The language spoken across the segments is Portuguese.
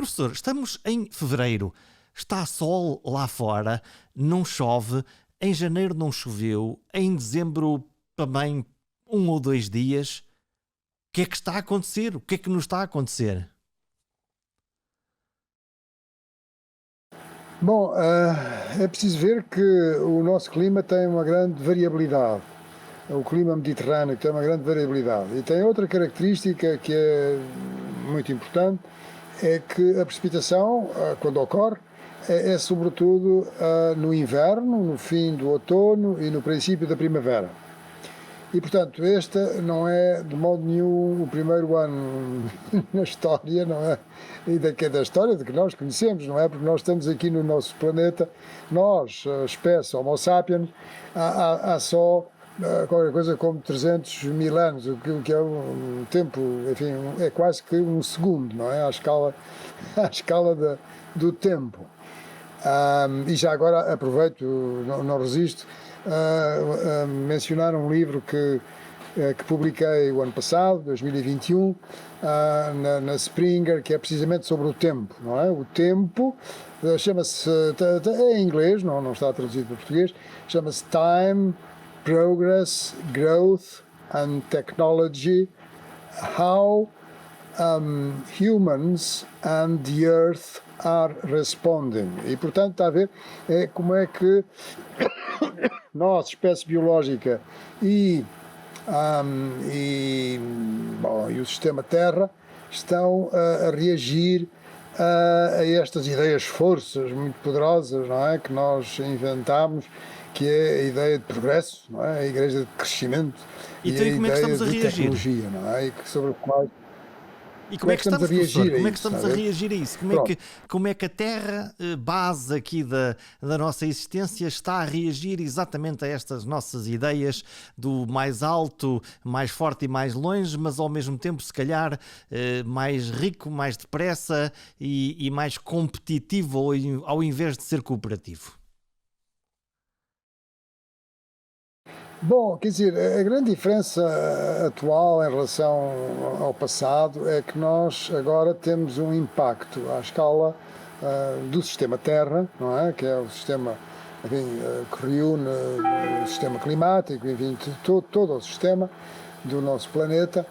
Professor, estamos em fevereiro, está sol lá fora, não chove, em janeiro não choveu, em dezembro também 1 ou 2 dias. O que é que está a acontecer? O que é que nos está a acontecer? Bom, é preciso ver que o nosso clima tem uma grande variabilidade. O clima mediterrâneo tem uma grande variabilidade. E tem outra característica que é muito importante, é que a precipitação, quando ocorre, é sobretudo no inverno, no fim do outono e no princípio da primavera. E, portanto, este não é de modo nenhum o primeiro ano na história, não é? E da história de que nós conhecemos, não é? Porque nós estamos aqui no nosso planeta, nós, a espécie Homo sapiens, há só qualquer coisa como 300 mil anos, o que é um tempo, enfim, é quase que um segundo, não é? À escala do tempo. E já agora aproveito, não resisto, a mencionar um livro que publiquei o ano passado, 2021, na Springer, que é precisamente sobre o tempo, não é? O tempo chama-se, é em inglês, não está traduzido para português, chama-se Time, Progress, Growth and Technology, How Humans and the Earth are Responding. E, portanto, está a ver como é que nós, espécie biológica, e o sistema Terra estão a reagir a estas ideias forças muito poderosas, não é? Que nós inventámos, que é a ideia de progresso, não é? A igreja de crescimento e a ideia como é que estamos a de reagir? tecnologia, não é? Sobre o qual E como é que estamos, professor? Como é que estamos a sabe? reagir a isso? Como é que a Terra, base aqui da nossa existência, está a reagir exatamente a estas nossas ideias do mais alto, mais forte e mais longe, mas ao mesmo tempo, se calhar, mais rico, mais depressa e mais competitivo ao invés de ser cooperativo? Bom, quer dizer, a grande diferença atual em relação ao passado é que nós agora temos um impacto à escala do sistema Terra, não é? Que é o sistema, enfim, que reúne o sistema climático, enfim, todo o sistema do nosso planeta.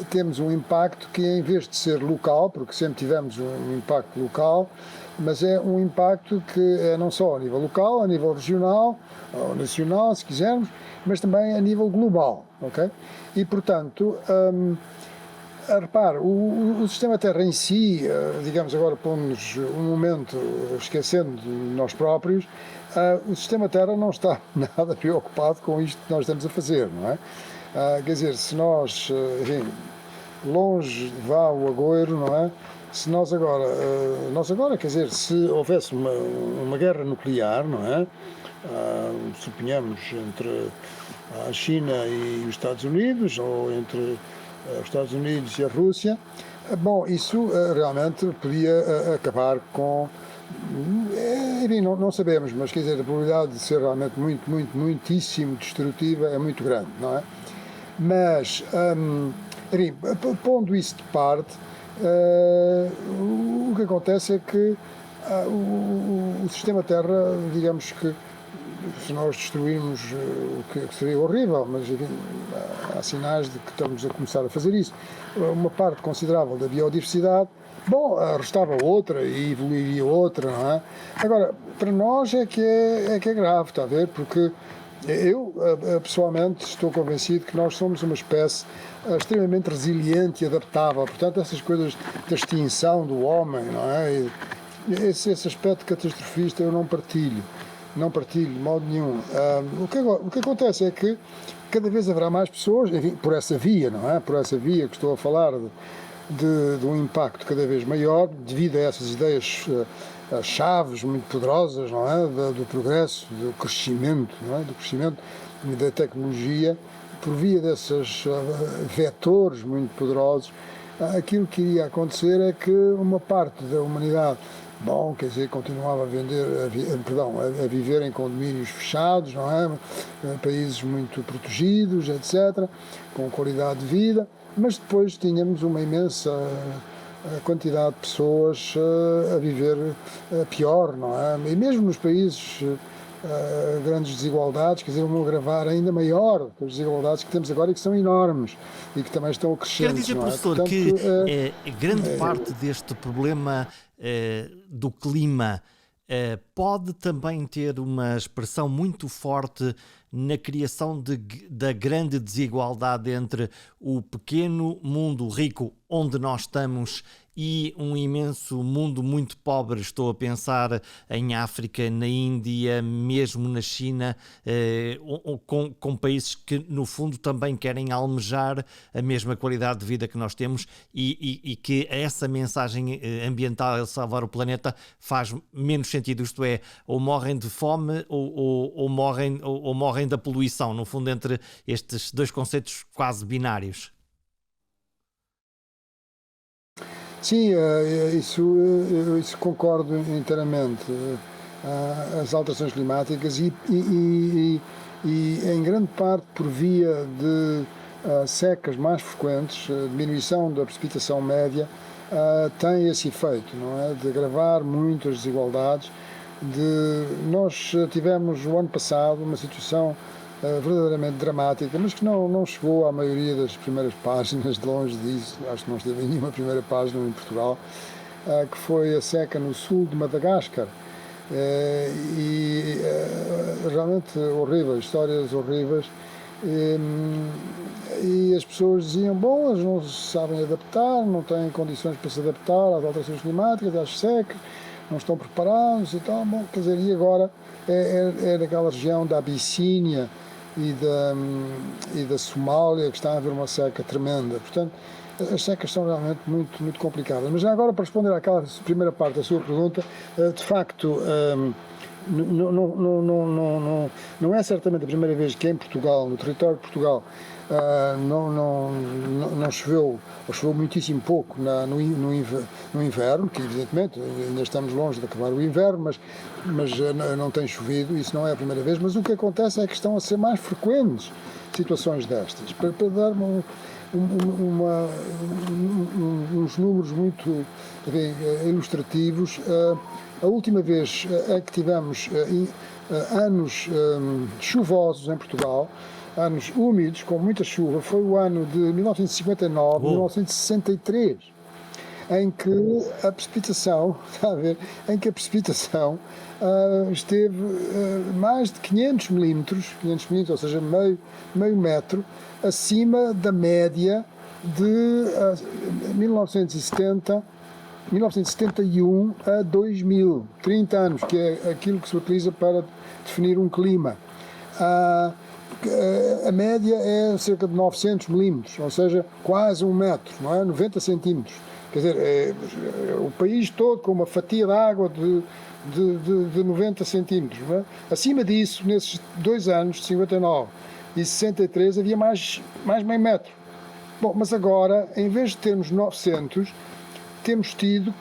Temos um impacto que, em vez de ser local, porque sempre tivemos um impacto local, mas é um impacto que é não só a nível local, a nível regional, ou nacional, se quisermos, mas também a nível global, ok? E, portanto, repare, o sistema Terra em si, digamos agora, pomos um momento esquecendo de nós próprios, o sistema Terra não está nada preocupado com isto que nós estamos a fazer, não é? Quer dizer, se nós, enfim, longe vá o agouro, não é? Se nós agora, quer dizer, se houvesse uma guerra nuclear, não é? Suponhamos entre a China e os Estados Unidos, ou entre os Estados Unidos e a Rússia, bom, isso realmente podia acabar com, enfim, não sabemos, mas quer dizer, a probabilidade de ser realmente muitíssimo destrutiva é muito grande, não é? Mas, enfim, pondo isso de parte, o que acontece é que o sistema Terra, digamos que, se nós destruirmos, o que seria horrível, mas enfim, há sinais de que estamos a começar a fazer isso, uma parte considerável da biodiversidade, bom, restava outra e evoluiria outra, não é? Agora, para nós é que é grave, está a ver? Porque eu, pessoalmente, estou convencido que nós somos uma espécie extremamente resiliente e adaptável. Portanto, essas coisas da extinção do homem, não é? Esse aspecto catastrofista eu não partilho de modo nenhum. O que acontece é que cada vez haverá mais pessoas, enfim, por essa via, não é? Por essa via que estou a falar de um impacto cada vez maior, devido a essas ideias chaves muito poderosas, não é? Do progresso, do crescimento, não é? Do crescimento da tecnologia, por via desses vetores muito poderosos, aquilo que iria acontecer é que uma parte da humanidade, bom, quer dizer, continuava a viver em condomínios fechados, não é? Países muito protegidos, etc., com qualidade de vida, mas depois tínhamos uma imensa a quantidade de pessoas a viver pior, não é? E mesmo nos países grandes desigualdades, quer dizer, vão agravar ainda maior as desigualdades que temos agora e que são enormes e que também estão Quer crescentes, dizer, não é? professor, Portanto, que grande parte deste problema do clima pode também ter uma expressão muito forte na criação da grande desigualdade entre o pequeno mundo rico onde nós estamos e um imenso mundo muito pobre. Estou a pensar em África, na Índia, mesmo na China, com países que no fundo também querem almejar a mesma qualidade de vida que nós temos e que essa mensagem ambiental, salvar o planeta, faz menos sentido. Isto é, ou morrem de fome ou morrem da poluição, no fundo, entre estes dois conceitos quase binários. sim, isso concordo inteiramente. As alterações climáticas e em grande parte por via de secas mais frequentes, diminuição da precipitação média, tem esse efeito, não é? De agravar muito as desigualdades. Nós tivemos o ano passado uma situação verdadeiramente dramática, mas que não chegou à maioria das primeiras páginas, de longe disso, acho que não esteve em nenhuma primeira página em Portugal, que foi a seca no sul de Madagascar. Realmente horríveis, histórias horríveis. E as pessoas diziam, bom, elas não se sabem adaptar, não têm condições para se adaptar às alterações climáticas, às secas, não estão preparados e tal. Bom, quer dizer, e agora é daquela região da Abissínia e da Somália que está a haver uma seca tremenda. Portanto, as secas são realmente muito, muito complicadas. Mas já agora, para responder àquela primeira parte da sua pergunta, de facto, não é certamente a primeira vez que em Portugal, no território de Portugal, não choveu, ou choveu muitíssimo pouco no inverno, que evidentemente ainda estamos longe de acabar o inverno, mas não tem chovido, isso não é a primeira vez, mas o que acontece é que estão a ser mais frequentes situações destas. Para dar uns números muito ilustrativos, a última vez que tivemos anos chuvosos em Portugal, anos úmidos, com muita chuva, foi o ano de 1959, 1963, em que a precipitação, está a ver, esteve mais de 500 milímetros, ou seja, meio metro, acima da média de 1971 a 2000, 30 anos, que é aquilo que se utiliza para definir um clima. A média é cerca de 900 milímetros, ou seja, quase 1 metro, não é? 90 centímetros. Quer dizer, o país todo com uma fatia de água de 90 centímetros. Não é? Acima disso, nesses 2 anos, 59 e 63, havia mais meio metro. Bom, mas agora, em vez de termos 900, temos tido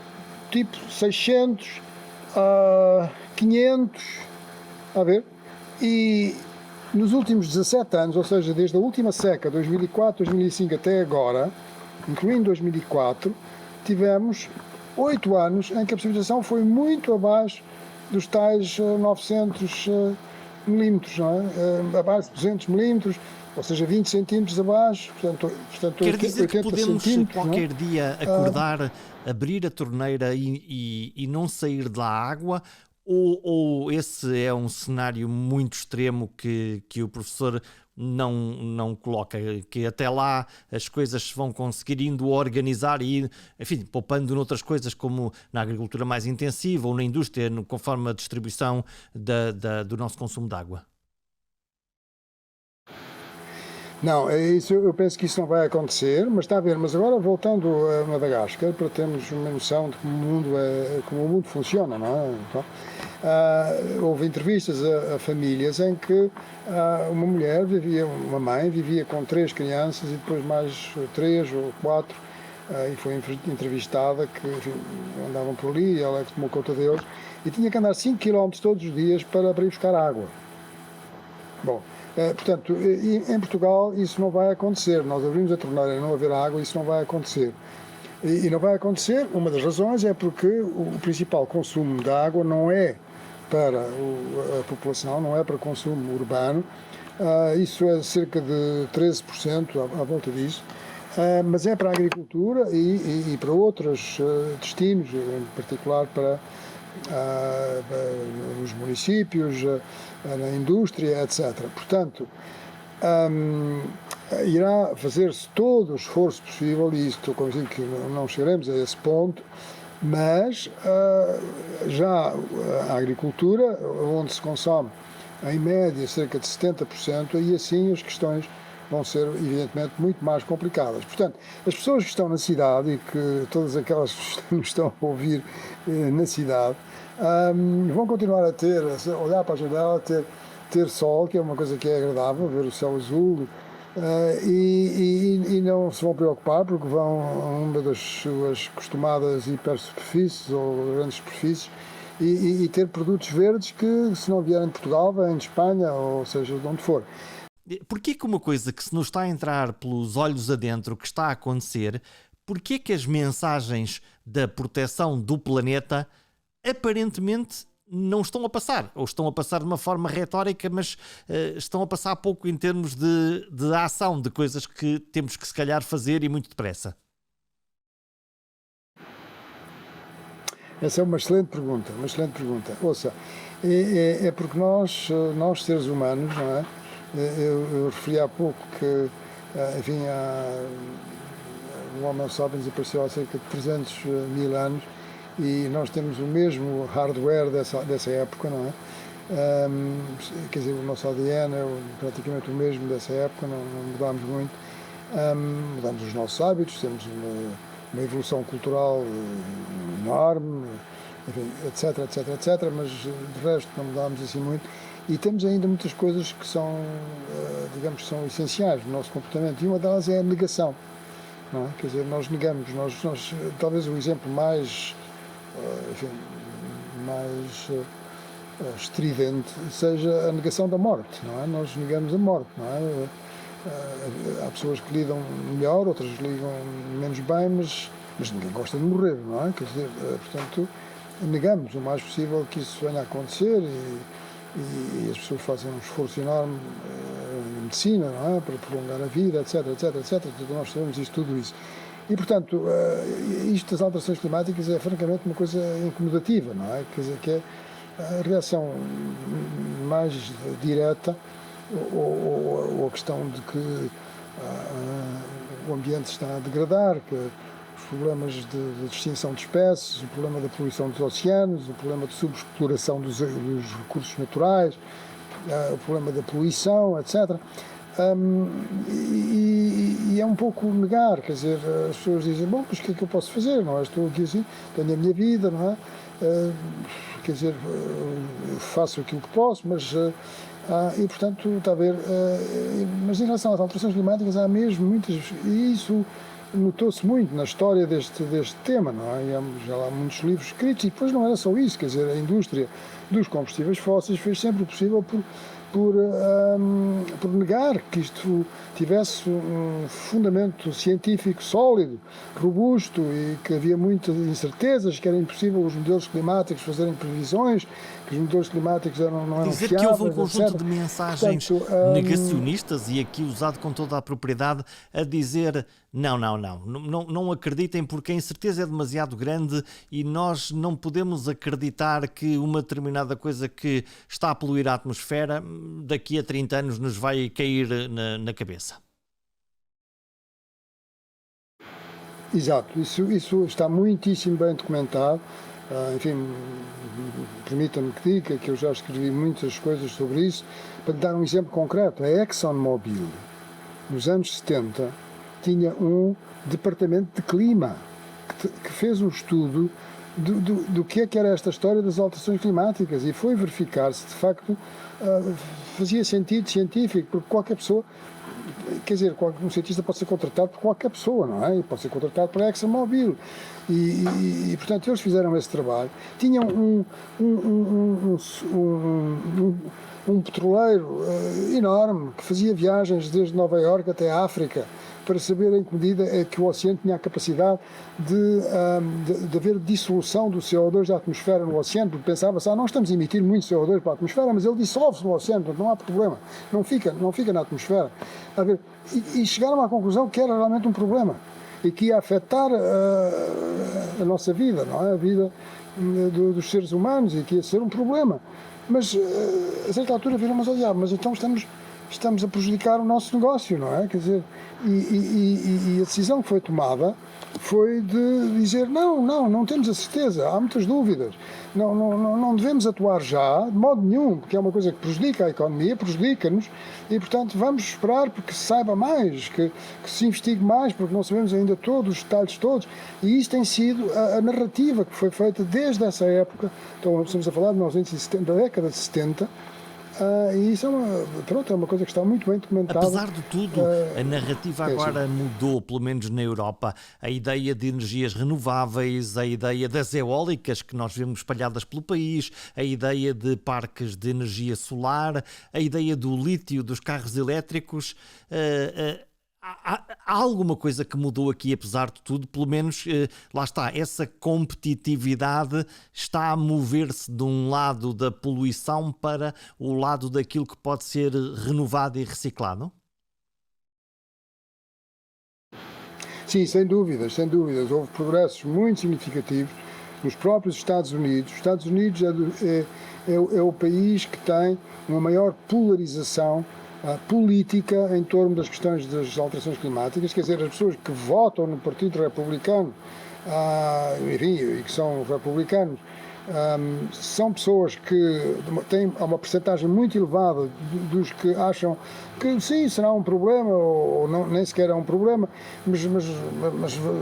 tipo 600, 500, a ver, e nos últimos 17 anos, ou seja, desde a última seca, 2004, 2005 até agora, incluindo 2004, tivemos 8 anos em que a precipitação foi muito abaixo dos tais 900 milímetros, não é? Abaixo de 200 milímetros, ou seja, 20 centímetros abaixo. Portanto quer dizer que podemos qualquer não é? dia acordar, abrir a torneira e não sair da água? Ou esse é um cenário muito extremo que o professor não coloca, que até lá as coisas se vão conseguindo organizar e, enfim, poupando noutras coisas como na agricultura mais intensiva ou na indústria, conforme a distribuição do nosso consumo de água? Não, é isso, eu penso que isso não vai acontecer, mas está a ver, mas agora voltando a Madagascar, para termos uma noção de como o mundo funciona, não é? Então, houve entrevistas a famílias em que uma mãe vivia com 3 crianças e depois mais 3 ou 4, e foi entrevistada, que enfim, andavam por ali, ela é que tomou conta deles, e tinha que andar 5 km todos os dias para ir buscar água. Bom, portanto, em Portugal isso não vai acontecer. Nós abrimos a torneira e não haver água, isso não vai acontecer. E não vai acontecer. Uma das razões é porque o principal consumo de água não é para a população, não é para consumo urbano. Isso é cerca de 13% à volta disso. Mas é para a agricultura e para outros destinos, em particular para os municípios, na indústria, etc. Portanto, irá fazer-se todo o esforço possível, e estou convencido que não chegaremos a esse ponto, mas já a agricultura, onde se consome em média cerca de 70%, aí assim as questões vão ser evidentemente muito mais complicadas. Portanto, as pessoas que estão na cidade e que todas aquelas que nos estão a ouvir na cidade vão continuar a olhar para a janela, ter sol, que é uma coisa que é agradável, ver o céu azul, e não se vão preocupar porque vão a uma das suas costumadas hipersuperfícies ou grandes superfícies e ter produtos verdes que, se não vierem de Portugal, vêm de Espanha, ou seja, de onde for. Porquê que uma coisa que se nos está a entrar pelos olhos adentro, que está a acontecer, porquê que as mensagens da proteção do planeta aparentemente não estão a passar, ou estão a passar de uma forma retórica, mas estão a passar pouco em termos de ação, de coisas que temos que se calhar fazer e muito depressa? Essa é uma excelente pergunta, uma excelente pergunta. Ouça, é porque nós seres humanos, não é? Eu referi há pouco que, enfim, o Homo sapiens apareceu há cerca de 300 mil anos e nós temos o mesmo hardware dessa época, não é? Quer dizer, o nosso ADN é praticamente o mesmo dessa época, não mudámos muito. Mudamos os nossos hábitos, temos uma evolução cultural enorme, enfim, etc, etc, etc, mas de resto não mudámos assim muito. E temos ainda muitas coisas que são, digamos, são essenciais no nosso comportamento, e uma delas é a negação. Não é? Quer dizer, nós negamos, talvez o exemplo mais, enfim, mais estridente seja a negação da morte, não é? Nós negamos a morte, não é? Há pessoas que lidam melhor, outras lidam menos bem, mas ninguém gosta de morrer, não é? Quer dizer, portanto, negamos o mais possível que isso venha a acontecer e as pessoas fazem um esforço enorme em medicina, não é? Para prolongar a vida, etc, etc, etc. Nós sabemos tudo isso. E, portanto, isto das alterações climáticas é francamente uma coisa incomodativa, não é? Quer dizer, que é a reação mais direta ou a questão de que o ambiente está a degradar, que os problemas de extinção de espécies, o problema da poluição dos oceanos, o problema de subexploração dos recursos naturais, o problema da poluição, etc. E é um pouco negar, quer dizer, as pessoas dizem, bom, mas o que é que eu posso fazer, não é? Estou aqui assim, tenho a minha vida, não é? Quer dizer, faço aquilo que posso, mas... e, portanto, está a ver, mas em relação às alterações climáticas há mesmo muitas, e isso notou-se muito na história deste tema, não é? E já há muitos livros escritos, e depois não era só isso, quer dizer, a indústria dos combustíveis fósseis fez sempre o possível por negar que isto tivesse um fundamento científico sólido, robusto, e que havia muitas incertezas, que era impossível os modelos climáticos fazerem previsões, que os modelos climáticos não eram dizer fiáveis, que houve um conjunto etc. de mensagens Portanto, negacionistas, e aqui usado com toda a propriedade, a dizer não acreditem porque a incerteza é demasiado grande e nós não podemos acreditar que uma determinada coisa que está a poluir a atmosfera daqui a 30 anos nos vai cair na cabeça. Exato, isso está muitíssimo bem documentado. Enfim, permita-me que diga que eu já escrevi muitas coisas sobre isso. Para dar um exemplo concreto, a ExxonMobil, nos anos 70, tinha um departamento de clima que fez um estudo do que era esta história das alterações climáticas, e foi verificar se de facto fazia sentido científico, porque qualquer pessoa, quer dizer, um cientista pode ser contratado por qualquer pessoa, não é? Pode ser contratado por ExxonMobil. E portanto, eles fizeram esse trabalho. Tinham um petroleiro enorme que fazia viagens desde Nova Iorque até a África para saber em que medida é que o oceano tinha a capacidade de haver dissolução do CO2 da atmosfera no oceano, porque pensava-se, nós estamos a emitir muito CO2 para a atmosfera, mas ele dissolve-se no oceano, portanto não há problema, não fica na atmosfera. E chegaram à conclusão que era realmente um problema e que ia afetar a nossa vida, não é? A vida dos seres humanos, e que ia ser um problema. Mas a certa altura viram-nos ao diabo, mas então estamos a prejudicar o nosso negócio, não é? Quer dizer, e a decisão que foi tomada foi de dizer não temos a certeza, há muitas dúvidas, não devemos atuar já, de modo nenhum, porque é uma coisa que prejudica a economia, prejudica-nos, e portanto vamos esperar porque se saiba mais, que se investigue mais, porque não sabemos ainda todos os detalhes todos, e isso tem sido a narrativa que foi feita desde essa época. Então estamos a falar de 1970, da década de 70, e isso é uma coisa que está muito bem documentada. Apesar de tudo, a narrativa agora mudou, pelo menos na Europa. A ideia de energias renováveis, a ideia das eólicas que nós vemos espalhadas pelo país, a ideia de parques de energia solar, a ideia do lítio, dos carros elétricos. Há alguma coisa que mudou aqui, apesar de tudo, pelo menos, lá está, essa competitividade está a mover-se de um lado da poluição para o lado daquilo que pode ser renovado e reciclado? Sim, sem dúvidas. Houve progressos muito significativos nos próprios Estados Unidos. Os Estados Unidos é o país que tem uma maior polarização política em torno das questões das alterações climáticas, quer dizer, as pessoas que votam no Partido Republicano, e que são republicanos, são pessoas que têm uma percentagem muito elevada dos que acham que sim, será um problema, ou não, nem sequer é um problema, mas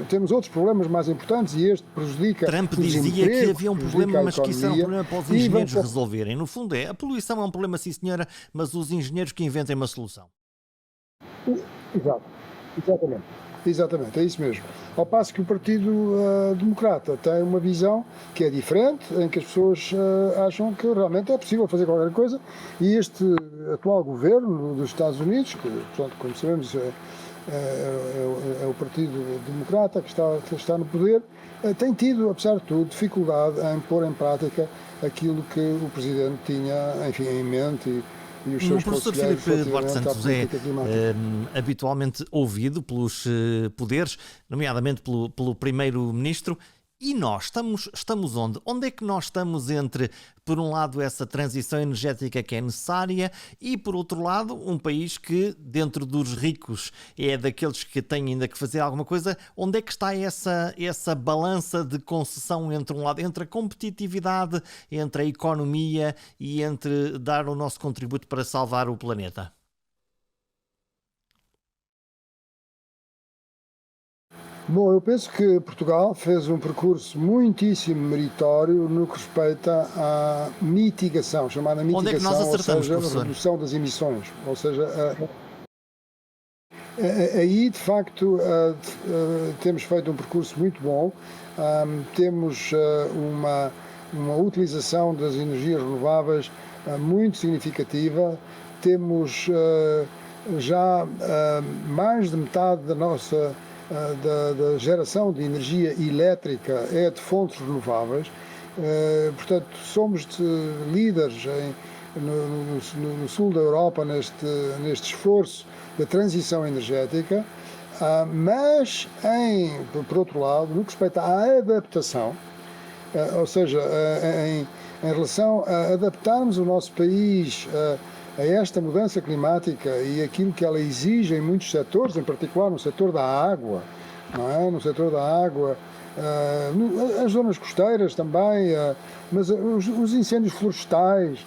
temos outros problemas mais importantes, e este prejudica Trump os dizia que havia um problema, mas que isso era um problema para os engenheiros resolverem. No fundo a poluição é um problema, sim senhora, mas os engenheiros que inventem uma solução. Exatamente, é isso mesmo. Ao passo que o Partido Democrata tem uma visão que é diferente, em que as pessoas acham que realmente é possível fazer qualquer coisa, e este atual governo dos Estados Unidos, que, portanto, como sabemos, é o Partido Democrata que está no poder, tem tido, apesar de tudo, dificuldade em pôr em prática aquilo que o Presidente tinha, enfim, em mente, e os seus o professor Filipe Duarte Santos é habitualmente ouvido pelos poderes, nomeadamente pelo Primeiro-Ministro. E nós estamos onde? Onde é que nós estamos entre, por um lado, essa transição energética que é necessária e, por outro lado, um país que, dentro dos ricos, é daqueles que têm ainda que fazer alguma coisa? Onde é que está essa balança de concessão entre um lado, entre a competitividade, entre a economia e entre dar o nosso contributo para salvar o planeta? Bom, eu penso que Portugal fez um percurso muitíssimo meritório no que respeita à mitigação, chamada mitigação, onde é que nós acertamos, ou seja, professor? A redução das emissões. Ou seja, aí de facto temos feito um percurso muito bom, temos uma utilização das energias renováveis muito significativa, temos já mais de metade da nossa da geração de energia elétrica é de fontes renováveis, portanto somos líderes no sul da Europa neste esforço da transição energética, mas por outro lado, no que respeita à adaptação, ou seja, em relação a adaptarmos o nosso país a esta mudança climática e aquilo que ela exige em muitos setores, em particular no setor da água, não é? No setor da água, as zonas costeiras também, mas os incêndios florestais,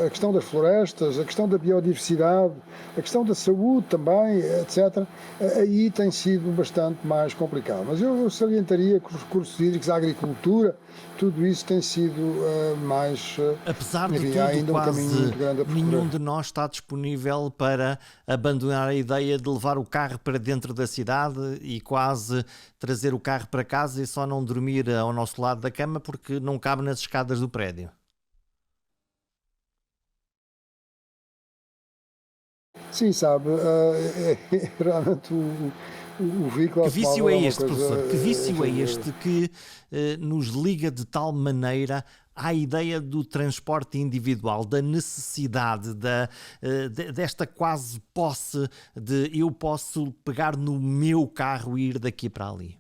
a questão das florestas, a questão da biodiversidade, a questão da saúde também, etc., aí tem sido bastante mais complicado. Mas eu salientaria que os recursos hídricos, a agricultura, tudo isso tem sido mais... Apesar de tudo, quase nenhum de nós está disponível para abandonar a ideia de levar o carro para dentro da cidade e quase trazer o carro para casa e só não dormir ao nosso lado da cama porque não cabe nas escadas do prédio. Sim, sabe, realmente o veículo Que vício automóvel é é uma este, coisa, professor? Que vício é enfim, este que nos liga de tal maneira à ideia do transporte individual, da necessidade, desta quase posse de eu posso pegar no meu carro e ir daqui para ali?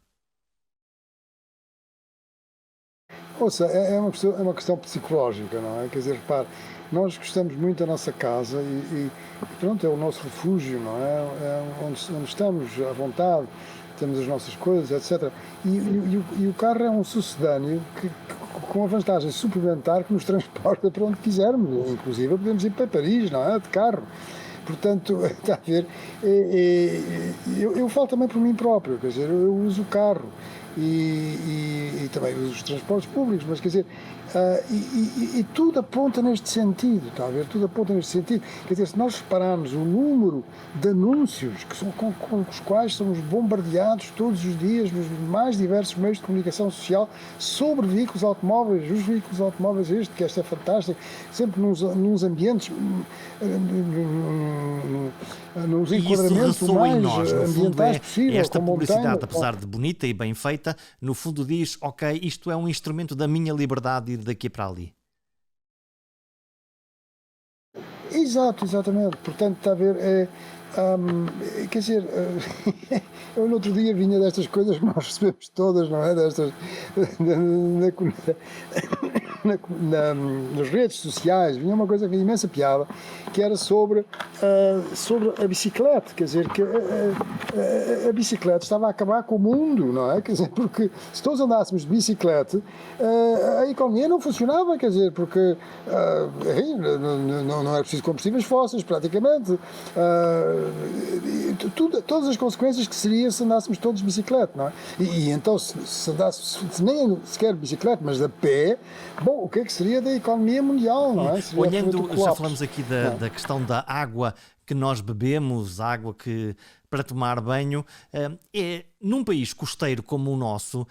ouça, é uma questão psicológica, não é? Quer dizer, repare, nós gostamos muito da nossa casa e pronto, é o nosso refúgio, não é? É onde estamos à vontade, temos as nossas coisas, etc. E o carro é um sucedâneo com a vantagem suplementar que nos transporta para onde quisermos, inclusive podemos ir para Paris, não é? De carro. Portanto, está a ver, eu falo também por mim próprio, quer dizer, eu uso o carro e também uso os transportes públicos, mas quer dizer, e tudo aponta neste sentido, está a ver, tudo aponta neste sentido. Quer dizer, se nós repararmos o número de anúncios com os quais somos bombardeados todos os dias nos mais diversos meios de comunicação social sobre veículos automóveis, os veículos automóveis, que esta é fantástico, sempre nos ambientes, nos E isso enquadramentos o ressoa em mais nós. No fundo, ambientais é possível, esta com montanha. publicidade, apesar de bonita e bem feita, no fundo diz: ok, isto é um instrumento da minha liberdade de ir daqui para ali. Exato, exatamente. Portanto, está a ver, quer dizer, eu no outro dia vinha destas coisas que nós recebemos todas, não é? Destas, nas redes sociais, vinha uma coisa com imensa piada, que era sobre a bicicleta, quer dizer, que a bicicleta estava a acabar com o mundo, não é? Quer dizer, porque se todos andássemos de bicicleta, a economia não funcionava, quer dizer, porque não era preciso combustíveis fósseis, praticamente, todas as consequências que seria se andássemos todos de bicicleta, não é? E então, se andássemos, nem sequer de bicicleta, mas a pé, bom, o que é que seria da economia mundial, não é? Seria Olhando, já colapso. falamos aqui da questão da água que nós bebemos, água que para tomar banho, num país costeiro como o nosso,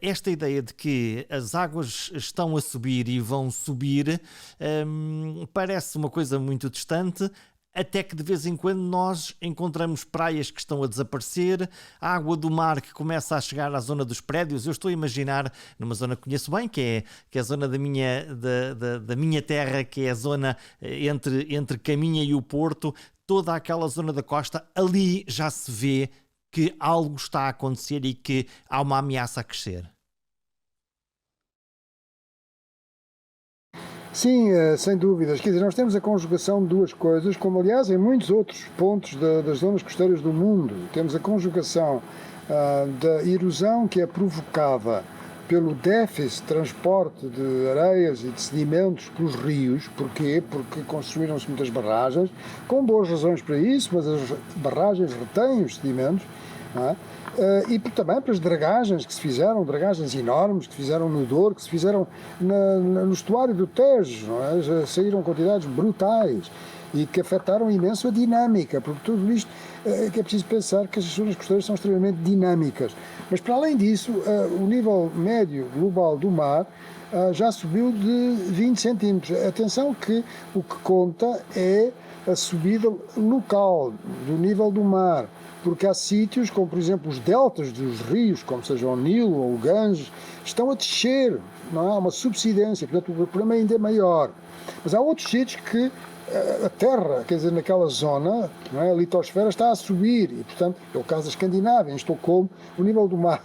esta ideia de que as águas estão a subir e vão subir parece uma coisa muito distante. Até que de vez em quando nós encontramos praias que estão a desaparecer, a água do mar que começa a chegar à zona dos prédios. Eu estou a imaginar, numa zona que conheço bem, que é a zona da minha terra, que é a zona entre Caminha e o Porto, toda aquela zona da costa, ali já se vê que algo está a acontecer e que há uma ameaça a crescer. Sim, sem dúvidas. Quer dizer, nós temos a conjugação de duas coisas, como aliás em muitos outros pontos das zonas costeiras do mundo. Temos a conjugação da erosão que é provocada pelo déficit de transporte de areias e de sedimentos pelos rios. Porquê? Porque construíram-se muitas barragens, com boas razões para isso, mas as barragens retêm os sedimentos, não é? E também pelas dragagens que se fizeram, dragagens enormes que se fizeram no Douro, que se fizeram no estuário do Tejo, não é? Já saíram quantidades brutais e que afetaram imenso a dinâmica, porque tudo isto que é preciso pensar que as zonas costeiras são extremamente dinâmicas. Mas para além disso, o nível médio global do mar já subiu de 20 centímetros. Atenção que o que conta é a subida local do nível do mar, porque há sítios, como por exemplo os deltas dos rios, como seja o Nilo ou o Ganges, estão a descer, não há uma subsidência, portanto o problema ainda é maior. Mas há outros sítios que a terra, quer dizer, naquela zona, não é, a litosfera está a subir, e portanto, é o caso da Escandinávia, em Estocolmo, o nível do mar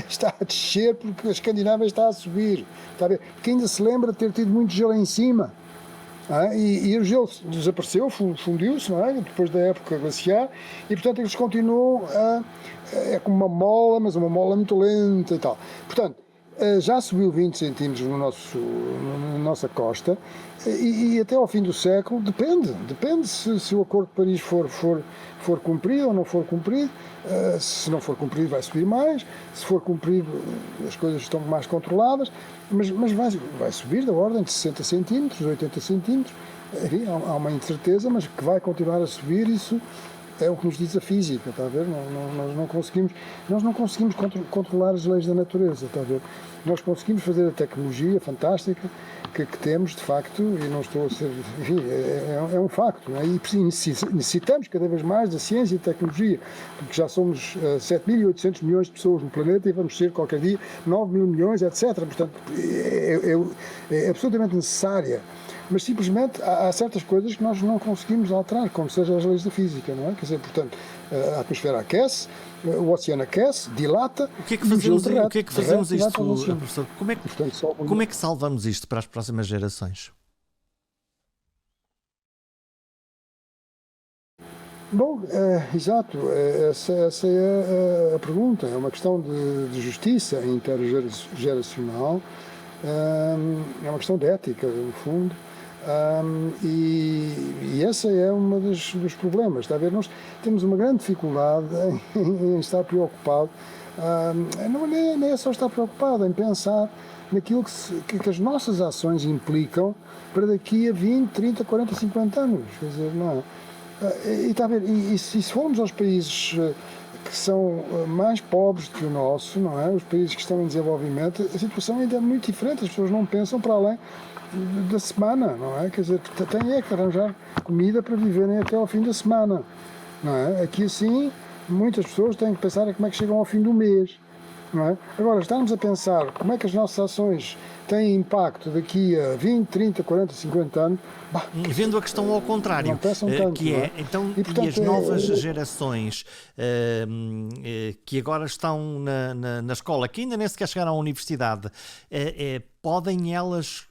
está a descer porque a Escandinávia está a subir, está a ver? Porque ainda se lembra de ter tido muito gelo em cima. E o gelo desapareceu, fundiu-se, não é? Depois da época glaciar, e portanto eles continuam é como uma mola, mas uma mola muito lenta e tal. Portanto, já subiu 20 centímetros na nossa costa, e até ao fim do século depende se o Acordo de Paris for cumprido ou não for cumprido. Se não for cumprido vai subir mais, se for cumprido as coisas estão mais controladas, mas vai subir da ordem de 60 centímetros, 80 centímetros, enfim, há uma incerteza, mas que vai continuar a subir, isso é o que nos diz a física, está a ver? Nós não conseguimos controlar as leis da natureza, está a ver? Nós conseguimos fazer a tecnologia fantástica, que temos, de facto, e não estou a ser... Enfim, é um facto, não é? E necessitamos cada vez mais da ciência e tecnologia, porque já somos 7.800 milhões de pessoas no planeta e vamos ser, qualquer dia, 9 mil milhões, etc. Portanto, é absolutamente necessária. Mas simplesmente há certas coisas que nós não conseguimos alterar, como seja as leis da física, não é? Quer dizer, portanto, a atmosfera aquece, o oceano aquece, dilata. O que é que fazemos isto, professor? Como é que salvamos isto para as próximas gerações? Bom, exato, essa é a pergunta. É uma questão de justiça intergeracional, é uma questão de ética, no fundo. E esse é um dos problemas, está a ver? Nós temos uma grande dificuldade em estar preocupado, nem é só estar preocupado, em pensar naquilo que as nossas ações implicam para daqui a 20, 30, 40, 50 anos, quer dizer, não é? E está a ver, e se formos aos países que são mais pobres do que o nosso, não é? Os países que estão em desenvolvimento, a situação ainda é muito diferente, as pessoas não pensam para além da semana, não é? Quer dizer, têm que arranjar comida para viverem até ao fim da semana, não é? Aqui assim, muitas pessoas têm que pensar em como é que chegam ao fim do mês, não é? Agora, estamos a pensar como é que as nossas ações têm impacto daqui a 20, 30, 40, 50 anos. Vendo a questão ao contrário, tanto, que é, então, e as novas gerações que agora estão na escola, que ainda nem sequer chegaram à universidade, podem elas,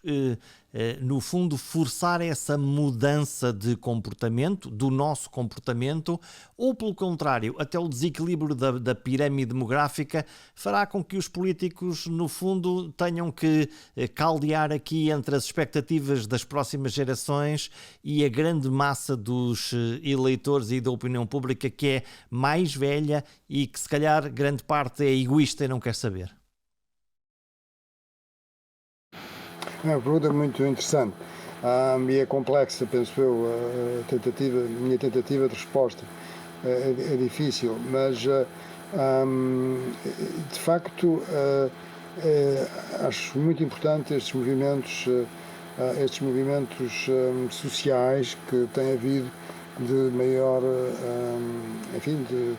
no fundo, forçar essa mudança de comportamento, do nosso comportamento, ou, pelo contrário, até o desequilíbrio da pirâmide demográfica fará com que os políticos, no fundo, tenham que caldear aqui entre as expectativas das próximas gerações e a grande massa dos eleitores e da opinião pública que é mais velha e que, se calhar, grande parte é egoísta e não quer saber? É uma pergunta muito interessante e é complexa, penso eu, a minha tentativa de resposta é difícil, mas de facto acho muito importante estes movimentos sociais que têm havido de maior, enfim, de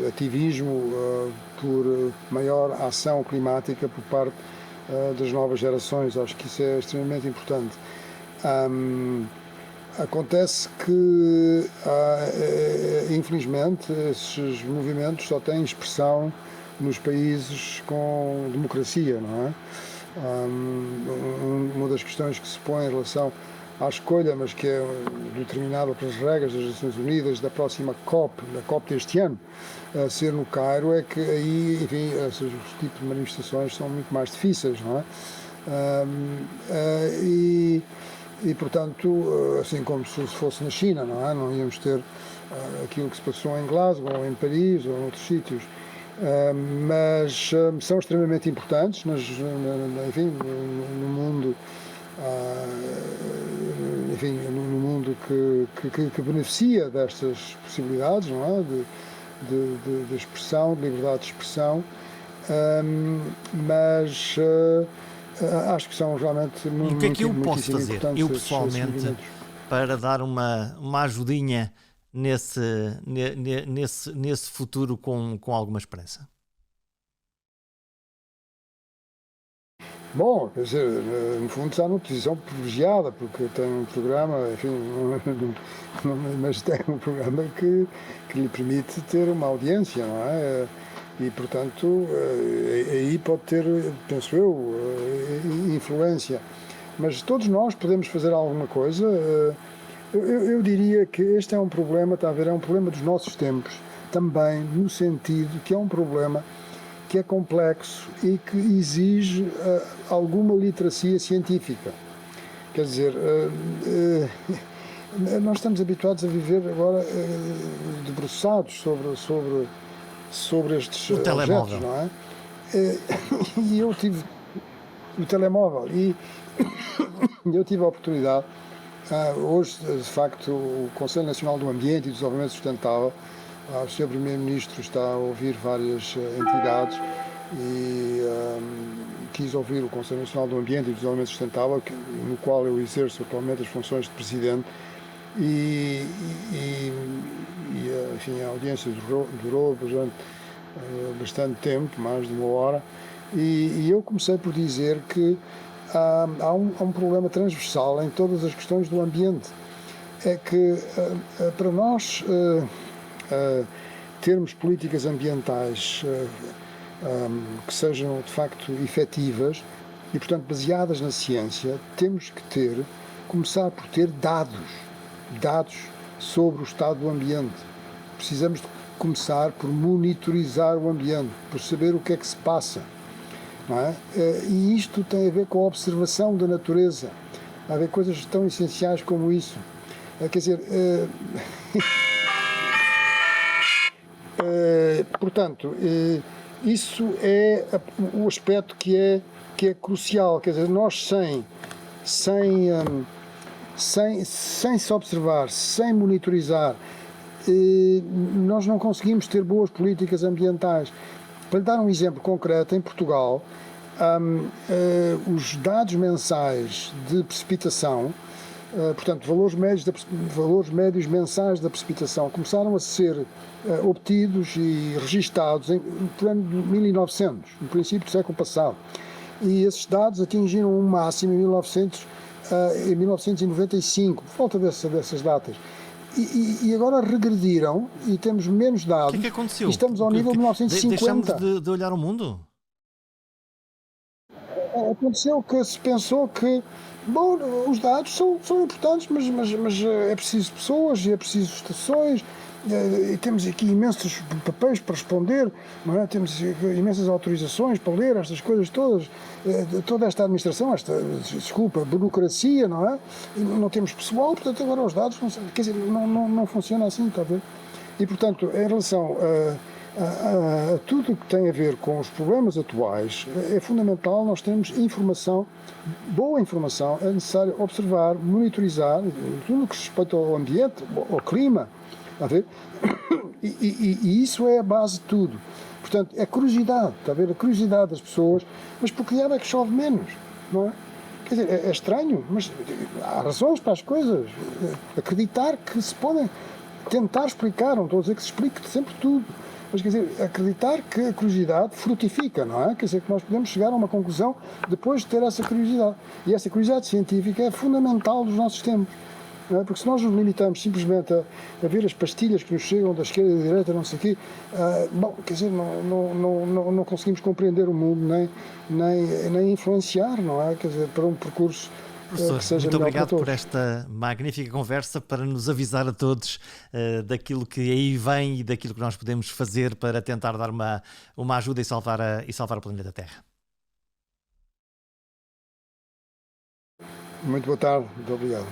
ativismo por maior ação climática por parte das novas gerações. Acho que isso é extremamente importante. Acontece que, infelizmente, esses movimentos só têm expressão nos países com democracia, não é? Uma das questões que se põe em relação à escolha, mas que é determinada pelas regras das Nações Unidas, da próxima COP, da COP deste ano, a ser no Cairo, é que aí, enfim, esses tipos de manifestações são muito mais difíceis, não é? E portanto, assim como se fosse na China, não é? Não íamos ter aquilo que se passou em Glasgow, ou em Paris, ou em outros sítios. Mas são extremamente importantes, enfim, no mundo, enfim, no mundo que beneficia destas possibilidades, não é? De expressão, de liberdade de expressão, mas acho que são realmente muito. E o que é que eu posso fazer, eu pessoalmente, para dar uma ajudinha nesse futuro com alguma esperança? Bom, quer dizer, no fundo está numa posição privilegiada, porque tem um programa, enfim, mas tem um programa que lhe permite ter uma audiência, não é? E, portanto, aí pode ter, penso eu, influência. Mas todos nós podemos fazer alguma coisa. Eu diria que este é um problema, está a ver, é um problema dos nossos tempos, também no sentido que é um problema que é complexo e que exige alguma literacia científica. Quer dizer, nós estamos habituados a viver agora debruçados sobre estes objetos, não é? E eu tive o telemóvel e eu tive a oportunidade, hoje, de facto, o Conselho Nacional do Ambiente e do Desenvolvimento Sustentável, o Sr. Primeiro-Ministro está a ouvir várias entidades e quis ouvir o Conselho Nacional do Ambiente e do Desenvolvimento Sustentável, no qual eu exerço atualmente as funções de presidente, enfim, a audiência durou bastante tempo, mais de 1 hora, e eu comecei por dizer que há um problema transversal em todas as questões do ambiente. É que para nós termos políticas ambientais que sejam de facto efetivas e, portanto, baseadas na ciência, temos que começar por ter dados sobre o estado do ambiente. Precisamos de começar por monitorizar o ambiente, por saber o que é que se passa, não é? E isto tem a ver com a observação da natureza. Há a ver coisas tão essenciais como isso. Quer dizer, portanto, isso é o aspecto que é crucial. Quer dizer, nós sem se observar, sem monitorizar, nós não conseguimos ter boas políticas ambientais. Para lhe dar um exemplo concreto, em Portugal, os dados mensais de precipitação, portanto, valores médios mensais da precipitação começaram a ser obtidos e registados por ano de 1900, no princípio do século passado. E esses dados atingiram um máximo em 1995, por volta dessas datas. E agora regrediram e temos menos dados. O que é que aconteceu? E estamos ao nível de 1950. Deixamos de olhar o mundo? Aconteceu que se pensou que, bom, os dados são importantes, mas é preciso pessoas e é preciso estações, e temos aqui imensos papéis para responder, não é? Temos imensas autorizações para ler estas coisas todas, toda esta administração, burocracia, não é? E não temos pessoal, portanto agora os dados, quer dizer, não funciona assim, está a ver? E portanto, em relação a tudo o que tem a ver com os problemas atuais, é fundamental nós termos informação, boa informação, é necessário observar, monitorizar tudo o que respeita ao ambiente, ao clima, está a ver? E isso é a base de tudo. Portanto, é curiosidade, está a ver? A curiosidade das pessoas, mas por que é que chove menos, não é? Quer dizer, é estranho, mas há razões para as coisas. Acreditar que se podem tentar explicar, não estou a dizer que se explique sempre tudo, mas quer dizer, acreditar que a curiosidade frutifica, não é? Quer dizer, que nós podemos chegar a uma conclusão depois de ter essa curiosidade. E essa curiosidade científica é fundamental dos nossos tempos. Não é? Porque se nós nos limitamos simplesmente a ver as pastilhas que nos chegam da esquerda e da direita, não sei o quê, bom, quer dizer, não conseguimos compreender o mundo, nem influenciar, não é? Quer dizer, para um percurso Professor, muito obrigado por esta magnífica conversa, para nos avisar a todos daquilo que aí vem e daquilo que nós podemos fazer para tentar dar uma ajuda e salvar o planeta Terra. Muito boa tarde, muito obrigado.